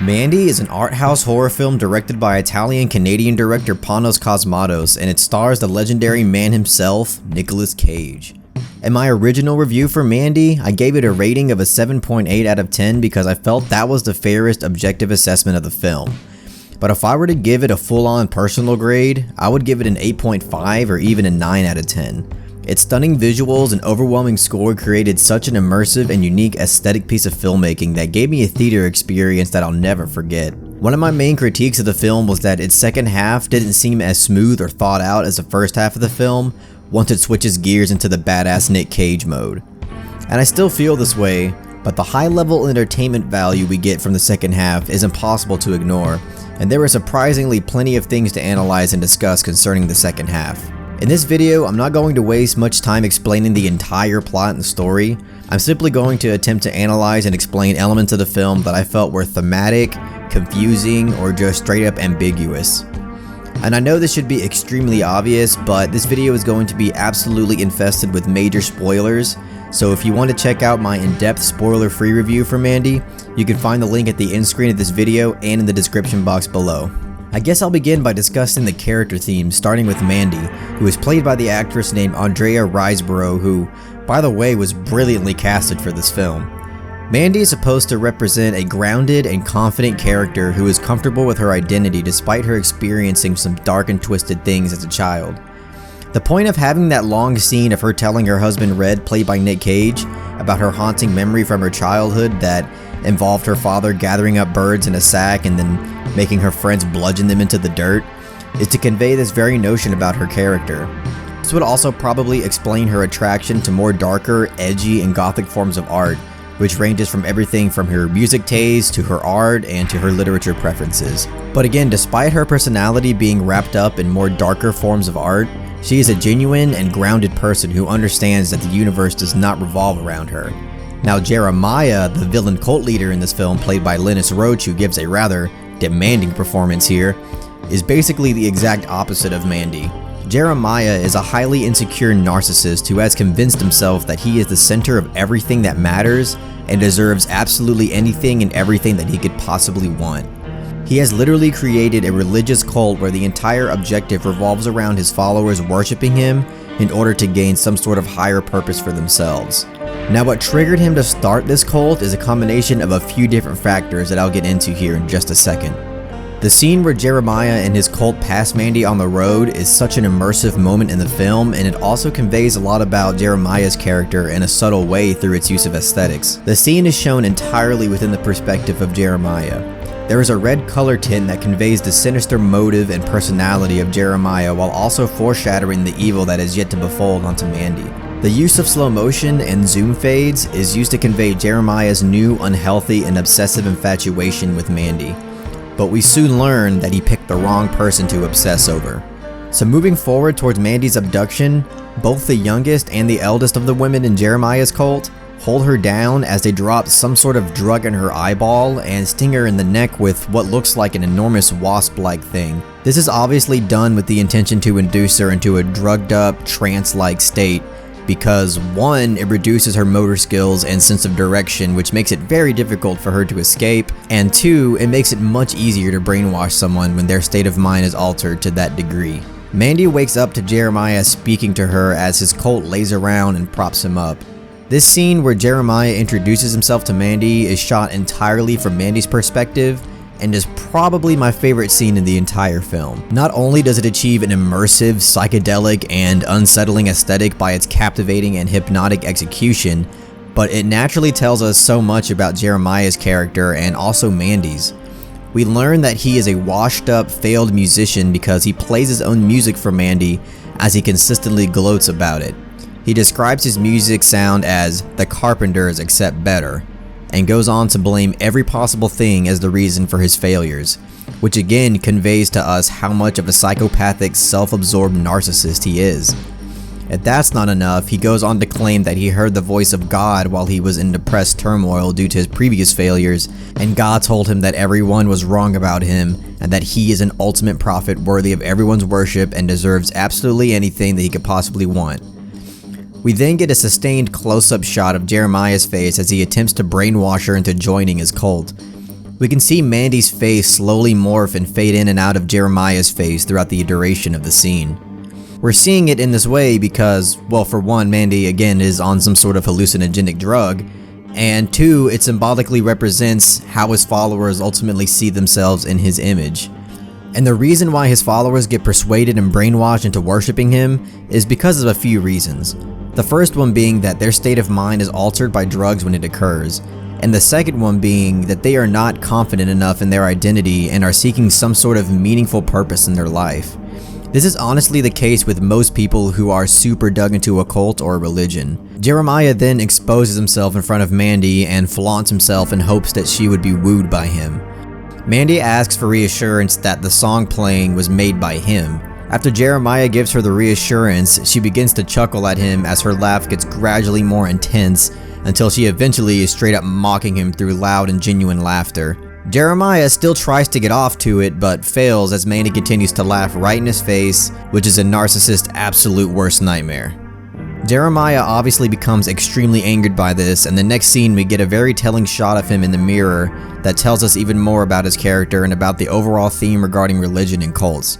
Mandy is an art house horror film directed by Italian-Canadian director Panos Cosmatos, and it stars the legendary man himself, Nicolas Cage. In my original review for Mandy, I gave it a rating of a 7.8 out of 10 because I felt that was the fairest objective assessment of the film. But if I were to give it a full-on personal grade, I would give it an 8.5 or even a 9 out of 10. Its stunning visuals and overwhelming score created such an immersive and unique aesthetic piece of filmmaking that gave me a theater experience that I'll never forget. One of my main critiques of the film was that its second half didn't seem as smooth or thought out as the first half of the film once it switches gears into the badass Nick Cage mode. And I still feel this way, but the high level entertainment value we get from the second half is impossible to ignore, and there are surprisingly plenty of things to analyze and discuss concerning the second half. In this video, I'm not going to waste much time explaining the entire plot and story. I'm simply going to attempt to analyze and explain elements of the film that I felt were thematic, confusing, or just straight up ambiguous. And I know this should be extremely obvious, but this video is going to be absolutely infested with major spoilers, so if you want to check out my in-depth spoiler-free review for Mandy, you can find the link at the end screen of this video and in the description box below. I guess I'll begin by discussing the character themes, starting with Mandy, who is played by the actress named Andrea Riseborough, who, by the way, was brilliantly casted for this film. Mandy is supposed to represent a grounded and confident character who is comfortable with her identity despite her experiencing some dark and twisted things as a child. The point of having that long scene of her telling her husband Red, played by Nick Cage, about her haunting memory from her childhood that involved her father gathering up birds in a sack and then making her friends bludgeon them into the dirt, is to convey this very notion about her character. This would also probably explain her attraction to more darker, edgy, and gothic forms of art, which ranges from everything from her music taste to her art and to her literature preferences. But again, despite her personality being wrapped up in more darker forms of art, she is a genuine and grounded person who understands that the universe does not revolve around her. Now Jeremiah, the villain cult leader in this film, played by Linus Roach, who gives a rather demanding performance here, is basically the exact opposite of Mandy. Jeremiah is a highly insecure narcissist who has convinced himself that he is the center of everything that matters and deserves absolutely anything and everything that he could possibly want. He has literally created a religious cult where the entire objective revolves around his followers worshiping him in order to gain some sort of higher purpose for themselves. Now, what triggered him to start this cult is a combination of a few different factors that I'll get into here in just a second. The scene where Jeremiah and his cult pass Mandy on the road is such an immersive moment in the film, and it also conveys a lot about Jeremiah's character in a subtle way through its use of aesthetics. The scene is shown entirely within the perspective of Jeremiah. There is a red color tint that conveys the sinister motive and personality of Jeremiah while also foreshadowing the evil that is yet to befall onto Mandy. The use of slow motion and zoom fades is used to convey Jeremiah's new, unhealthy, and obsessive infatuation with Mandy. But we soon learn that he picked the wrong person to obsess over. So moving forward towards Mandy's abduction, both the youngest and the eldest of the women in Jeremiah's cult hold her down as they drop some sort of drug in her eyeball and sting her in the neck with what looks like an enormous wasp-like thing. This is obviously done with the intention to induce her into a drugged-up, trance-like state, because 1, it reduces her motor skills and sense of direction, which makes it very difficult for her to escape, and 2, it makes it much easier to brainwash someone when their state of mind is altered to that degree. Mandy wakes up to Jeremiah speaking to her as his cult lays around and props him up. This scene where Jeremiah introduces himself to Mandy is shot entirely from Mandy's perspective, and is probably my favorite scene in the entire film. Not only does it achieve an immersive, psychedelic, and unsettling aesthetic by its captivating and hypnotic execution, but it naturally tells us so much about Jeremiah's character and also Mandy's. We learn that he is a washed-up, failed musician because he plays his own music for Mandy as he consistently gloats about it. He describes his music sound as "the Carpenters except better," and goes on to blame every possible thing as the reason for his failures, which again conveys to us how much of a psychopathic, self-absorbed narcissist he is. If that's not enough, he goes on to claim that he heard the voice of God while he was in depressed turmoil due to his previous failures, and God told him that everyone was wrong about him, and that he is an ultimate prophet worthy of everyone's worship and deserves absolutely anything that he could possibly want. We then get a sustained close-up shot of Jeremiah's face as he attempts to brainwash her into joining his cult. We can see Mandy's face slowly morph and fade in and out of Jeremiah's face throughout the duration of the scene. We're seeing it in this way because, well, for one, Mandy again is on some sort of hallucinogenic drug, and two, it symbolically represents how his followers ultimately see themselves in his image. And the reason why his followers get persuaded and brainwashed into worshipping him is because of a few reasons. The first one being that their state of mind is altered by drugs when it occurs, and the second one being that they are not confident enough in their identity and are seeking some sort of meaningful purpose in their life. This is honestly the case with most people who are super dug into a cult or a religion. Jeremiah then exposes himself in front of Mandy and flaunts himself in hopes that she would be wooed by him. Mandy asks for reassurance that the song playing was made by him. After Jeremiah gives her the reassurance, she begins to chuckle at him as her laugh gets gradually more intense until she eventually is straight up mocking him through loud and genuine laughter. Jeremiah still tries to get off to it, but fails as Mandy continues to laugh right in his face, which is a narcissist's absolute worst nightmare. Jeremiah obviously becomes extremely angered by this, and the next scene we get a very telling shot of him in the mirror that tells us even more about his character and about the overall theme regarding religion and cults.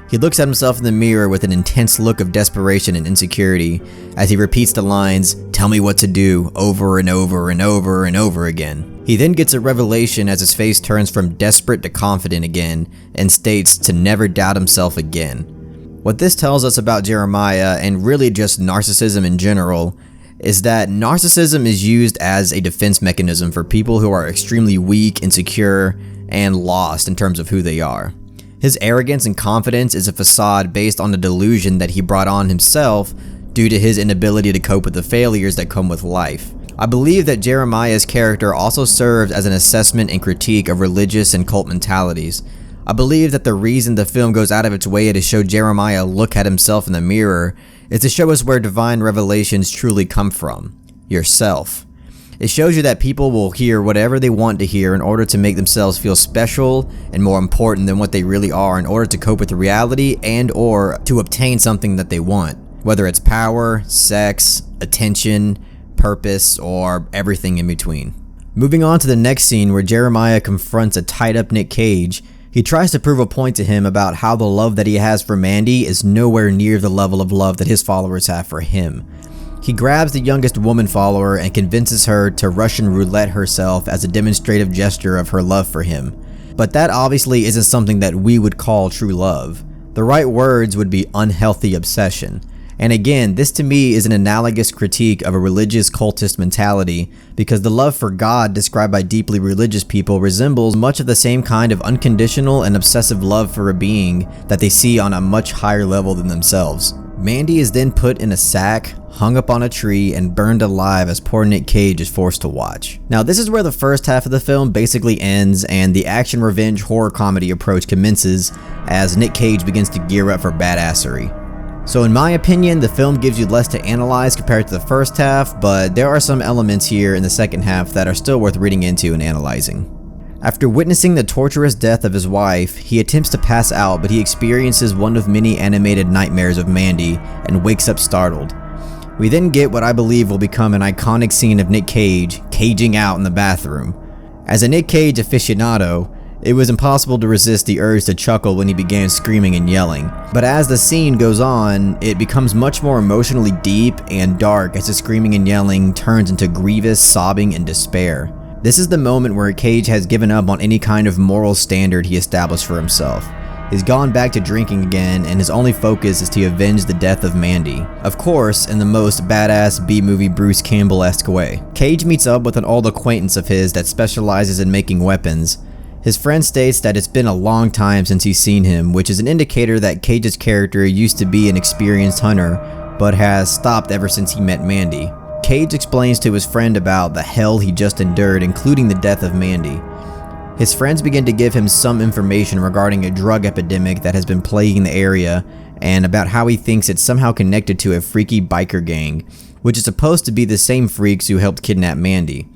He looks at himself in the mirror with an intense look of desperation and insecurity as he repeats the lines, "Tell me what to do," over and over and over and over again. He then gets a revelation as his face turns from desperate to confident again and states to never doubt himself again. What this tells us about Jeremiah, and really just narcissism in general, is that narcissism is used as a defense mechanism for people who are extremely weak, insecure, and lost in terms of who they are. His arrogance and confidence is a facade based on the delusion that he brought on himself due to his inability to cope with the failures that come with life. I believe that Jeremiah's character also serves as an assessment and critique of religious and cult mentalities. I believe that the reason the film goes out of its way to show Jeremiah look at himself in the mirror is to show us where divine revelations truly come from. Yourself. It shows you that people will hear whatever they want to hear in order to make themselves feel special and more important than what they really are in order to cope with reality and or to obtain something that they want. Whether it's power, sex, attention, purpose, or everything in between. Moving on to the next scene where Jeremiah confronts a tied up Nick Cage, he tries to prove a point to him about how the love that he has for Mandy is nowhere near the level of love that his followers have for him. He grabs the youngest woman follower and convinces her to Russian roulette herself as a demonstrative gesture of her love for him. But that obviously isn't something that we would call true love. The right words would be unhealthy obsession. And again, this to me is an analogous critique of a religious cultist mentality because the love for God described by deeply religious people resembles much of the same kind of unconditional and obsessive love for a being that they see on a much higher level than themselves. Mandy is then put in a sack, hung up on a tree, and burned alive as poor Nick Cage is forced to watch. Now this is where the first half of the film basically ends and the action revenge horror comedy approach commences as Nick Cage begins to gear up for badassery. So in my opinion, the film gives you less to analyze compared to the first half, but there are some elements here in the second half that are still worth reading into and analyzing. After witnessing the torturous death of his wife, he attempts to pass out, but he experiences one of many animated nightmares of Mandy and wakes up startled. We then get what I believe will become an iconic scene of Nick Cage caging out in the bathroom. As a Nick Cage aficionado, it was impossible to resist the urge to chuckle when he began screaming and yelling. But as the scene goes on, it becomes much more emotionally deep and dark as the screaming and yelling turns into grievous sobbing and despair. This is the moment where Cage has given up on any kind of moral standard he established for himself. He's gone back to drinking again, and his only focus is to avenge the death of Mandy. Of course, in the most badass B-movie Bruce Campbell-esque way. Cage meets up with an old acquaintance of his that specializes in making weapons. His friend states that it's been a long time since he's seen him, which is an indicator that Cage's character used to be an experienced hunter, but has stopped ever since he met Mandy. Cage explains to his friend about the hell he just endured, including the death of Mandy. His friends begin to give him some information regarding a drug epidemic that has been plaguing the area, and about how he thinks it's somehow connected to a freaky biker gang, which is supposed to be the same freaks who helped kidnap Mandy.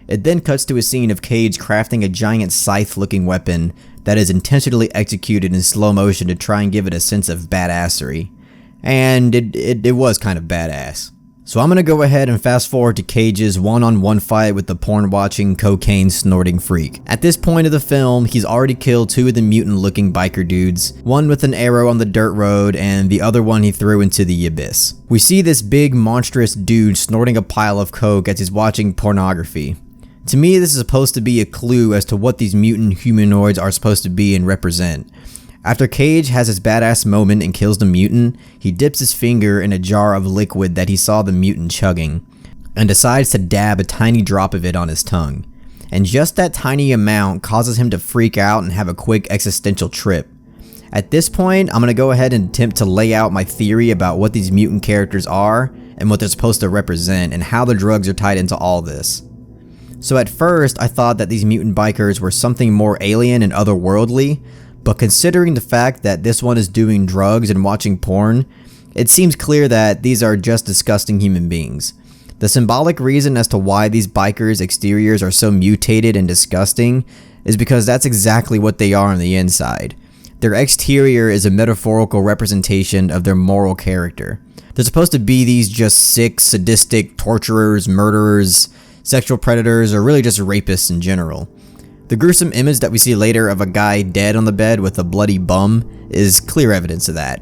It then cuts to a scene of Cage crafting a giant scythe-looking weapon that is intentionally executed in slow motion to try and give it a sense of badassery. And it was kind of badass. So I'm gonna go ahead and fast forward to Cage's one-on-one fight with the porn-watching, cocaine-snorting freak. At this point of the film, he's already killed 2 of the mutant-looking biker dudes, one with an arrow on the dirt road and the other one he threw into the abyss. We see this big, monstrous dude snorting a pile of coke as he's watching pornography. To me, this is supposed to be a clue as to what these mutant humanoids are supposed to be and represent. After Cage has his badass moment and kills the mutant, he dips his finger in a jar of liquid that he saw the mutant chugging, and decides to dab a tiny drop of it on his tongue. And just that tiny amount causes him to freak out and have a quick existential trip. At this point, I'm gonna go ahead and attempt to lay out my theory about what these mutant characters are, and what they're supposed to represent, and how the drugs are tied into all this. So at first, I thought that these mutant bikers were something more alien and otherworldly, but considering the fact that this one is doing drugs and watching porn, it seems clear that these are just disgusting human beings. The symbolic reason as to why these bikers' exteriors are so mutated and disgusting is because that's exactly what they are on the inside. Their exterior is a metaphorical representation of their moral character. They're supposed to be these just sick, sadistic torturers, murderers, sexual predators, or really just rapists in general. The gruesome image that we see later of a guy dead on the bed with a bloody bum is clear evidence of that.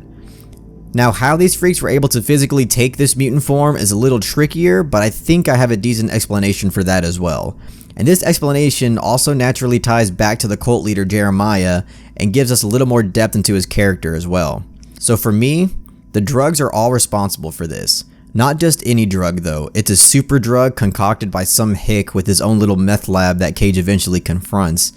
Now, how these freaks were able to physically take this mutant form is a little trickier, but I think I have a decent explanation for that as well. And this explanation also naturally ties back to the cult leader Jeremiah and gives us a little more depth into his character as well. So for me, the drugs are all responsible for this. Not just any drug though, it's a super drug concocted by some hick with his own little meth lab that Cage eventually confronts,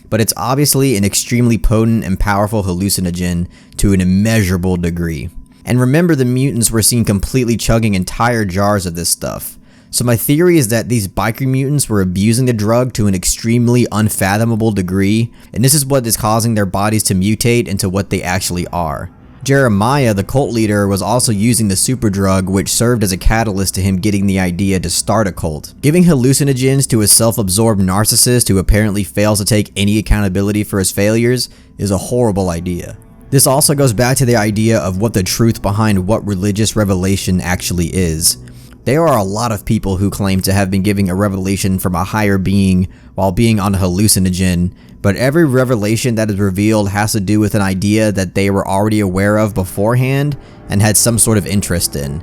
but it's obviously an extremely potent and powerful hallucinogen to an immeasurable degree. And remember, the mutants were seen completely chugging entire jars of this stuff. So my theory is that these biker mutants were abusing the drug to an extremely unfathomable degree, and this is what is causing their bodies to mutate into what they actually are. Jeremiah, the cult leader, was also using the super drug, which served as a catalyst to him getting the idea to start a cult. Giving hallucinogens to a self-absorbed narcissist who apparently fails to take any accountability for his failures is a horrible idea. This also goes back to the idea of what the truth behind what religious revelation actually is. There are a lot of people who claim to have been giving a revelation from a higher being while being on a hallucinogen, but every revelation that is revealed has to do with an idea that they were already aware of beforehand and had some sort of interest in.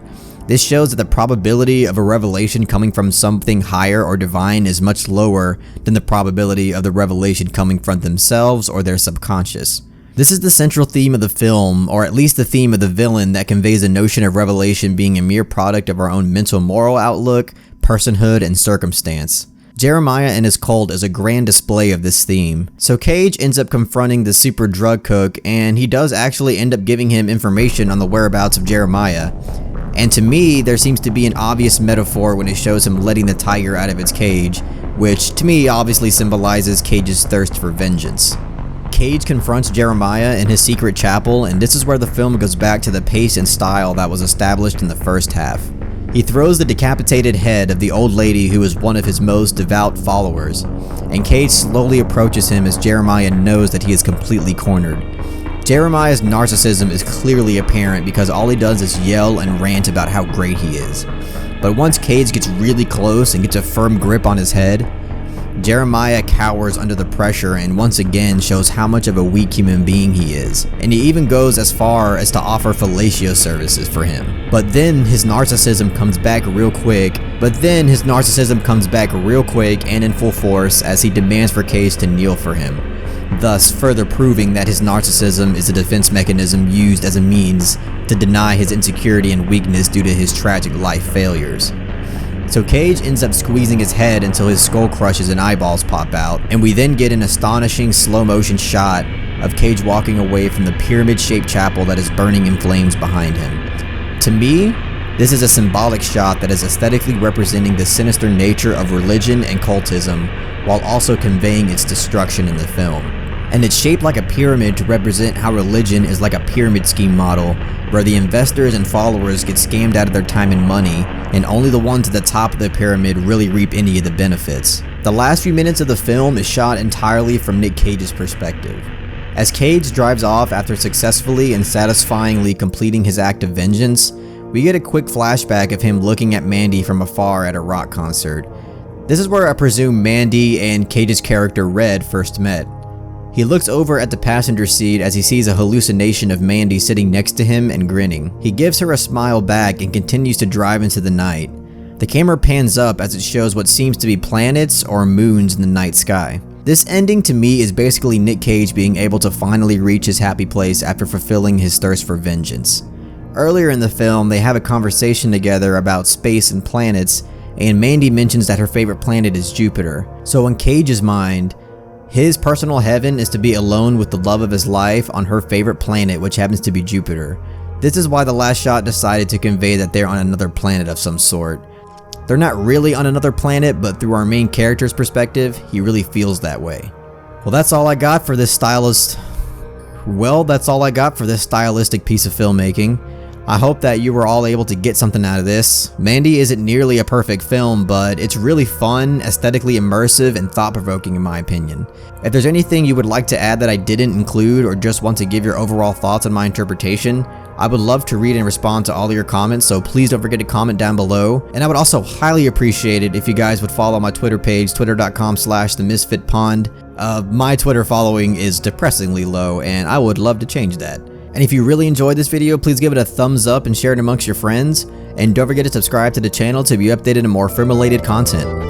This shows that the probability of a revelation coming from something higher or divine is much lower than the probability of the revelation coming from themselves or their subconscious. This is the central theme of the film, or at least the theme of the villain that conveys the notion of revelation being a mere product of our own mental moral outlook, personhood, and circumstance. Jeremiah and his cult is a grand display of this theme. So Cage ends up confronting the super drug cook, and he does actually end up giving him information on the whereabouts of Jeremiah. And to me, there seems to be an obvious metaphor when it shows him letting the tiger out of its cage, which to me obviously symbolizes Cage's thirst for vengeance. Cage confronts Jeremiah in his secret chapel, and this is where the film goes back to the pace and style that was established in the first half. He throws the decapitated head of the old lady who is one of his most devout followers, and Cage slowly approaches him as Jeremiah knows that he is completely cornered. Jeremiah's narcissism is clearly apparent because all he does is yell and rant about how great he is. But once Cage gets really close and gets a firm grip on his head, Jeremiah cowers under the pressure and once again shows how much of a weak human being he is, and he even goes as far as to offer fellatio services for him. But then his narcissism comes back real quick and in full force as he demands for Cage to kneel for him, thus further proving that his narcissism is a defense mechanism used as a means to deny his insecurity and weakness due to his tragic life failures. So Cage ends up squeezing his head until his skull crushes and eyeballs pop out, and we then get an astonishing slow motion shot of Cage walking away from the pyramid-shaped chapel that is burning in flames behind him. To me, this is a symbolic shot that is aesthetically representing the sinister nature of religion and cultism, while also conveying its destruction in the film. And it's shaped like a pyramid to represent how religion is like a pyramid scheme model, where the investors and followers get scammed out of their time and money, and only the ones at the top of the pyramid really reap any of the benefits. The last few minutes of the film is shot entirely from Nick Cage's perspective. As Cage drives off after successfully and satisfyingly completing his act of vengeance, we get a quick flashback of him looking at Mandy from afar at a rock concert. This is where I presume Mandy and Cage's character Red first met. He looks over at the passenger seat as he sees a hallucination of Mandy sitting next to him and grinning. He gives her a smile back and continues to drive into the night. The camera pans up as it shows what seems to be planets or moons in the night sky. This ending to me is basically Nick Cage being able to finally reach his happy place after fulfilling his thirst for vengeance. Earlier in the film, they have a conversation together about space and planets, and Mandy mentions that her favorite planet is Jupiter. So in Cage's mind, his personal heaven is to be alone with the love of his life on her favorite planet, which happens to be Jupiter. This is why the last shot decided to convey that they're on another planet of some sort. They're not really on another planet, but through our main character's perspective, he really feels that way. Well, that's all I got for this stylistic piece of filmmaking. I hope that you were all able to get something out of this. Mandy isn't nearly a perfect film, but it's really fun, aesthetically immersive, and thought-provoking in my opinion. If there's anything you would like to add that I didn't include, or just want to give your overall thoughts on my interpretation, I would love to read and respond to all of your comments, so please don't forget to comment down below. And I would also highly appreciate it if you guys would follow my Twitter page, twitter.com/themisfitpond. My Twitter following is depressingly low, and I would love to change that. And if you really enjoyed this video, please give it a thumbs up and share it amongst your friends. And don't forget to subscribe to the channel to be updated on more film-related content.